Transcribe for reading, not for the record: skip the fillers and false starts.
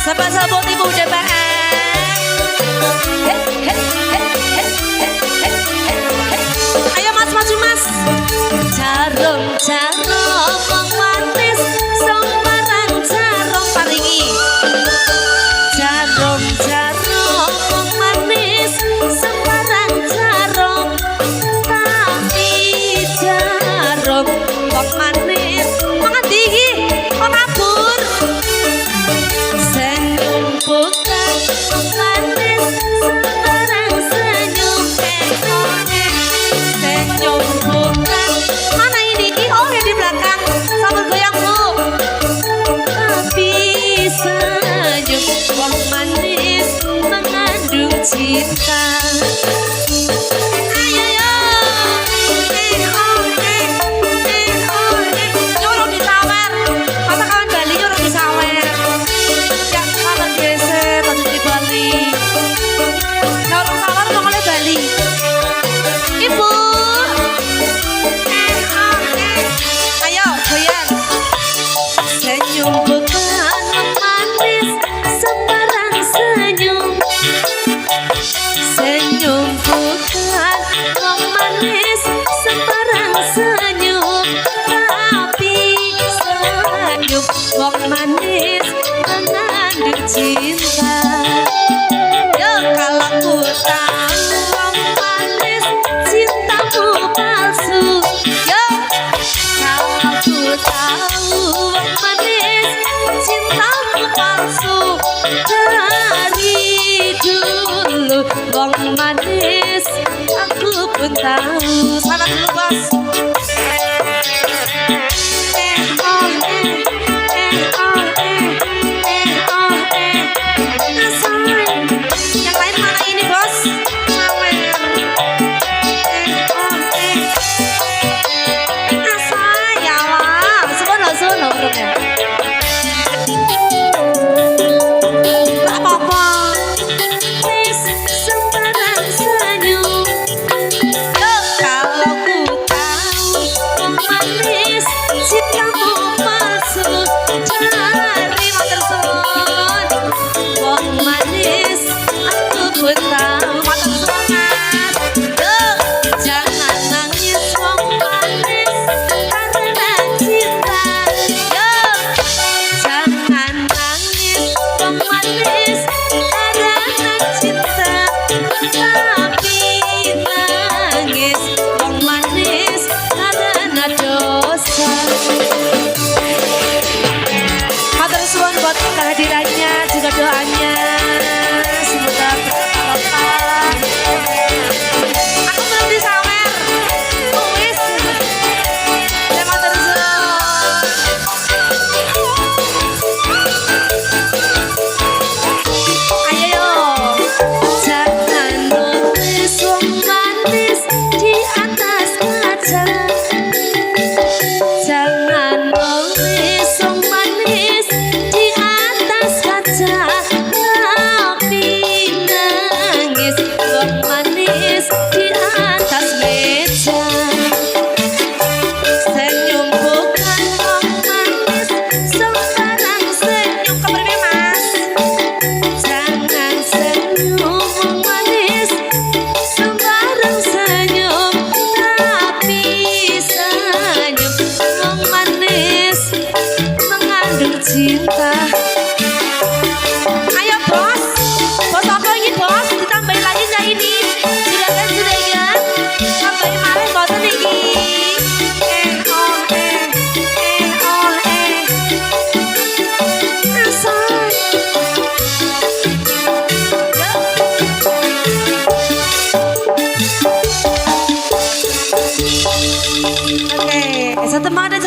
Sahabat-sahabat ibu DPR. Ayo mas, maju mas. Jarum-jarum wong manis, sembarang jarum paringi. Jarum-jarum wong manis, sembarang jarum. Tapi jarum wong manis, mangan tinggi, kok kabur. Senyum bukan manis, sembarang senyum. Senyum bukan. Mana ini? Oh ya di belakang. Sambil goyang bu. Tapi senyum wong manis mengandung cinta. Ayo yo. Nyuruh disawer. Masa kawan Bali nyuruh disawer. Ya kawan geser baju di Bali. Nyuruh sawar dong oleh Bali. Ibu. Ayo goyang. Senyum bukan manis, sembarang senyum. Senyum bukan manis, sembarang senyum. Tapi senyum wong manis mengandung cinta. Yo kalau ku tahu wong manis cintamu palsu. Yo kalau ku tahu wong manis cintamu palsu. Dari dulu wong manis aku pun tahu. Selamat dulu bos. Yang lain mana ini bos? Sawer. Ya lah, sono burungnya. Tak apa-apa. Sembarang senyum. Yo, kalau ku tahu wong manis cintamu palsu. Dari matur suwun wong manis aku pun tahu. Matur suwun mas. Yo, jangan nangis wong manis karena cinta. Yo, jangan nangis wong manis karena cinta. Tapi nangis wong manis karena dosa. Matur suwun buat kehadirannya juga doanya. Semoga berkah. Aku belum disawer. Wis. Ya matur suwun. Ayo yo. Jangan nulis wong manis di atas kaca. Jangan nulis wong manis di atas kaca. Tapi nangis wong manis di atas meja. Senyum bukan wong manis, sembarang senyum. Keberapa mas? Jangan senyum wong manis, sembarang senyum. Tapi senyum wong manis mengandung cinta. Ayo bos, bos apa ini bos? Ditambahin lagi nggak ini? Juragan, tambahin malah boten iki. Asal. Oke, satu ada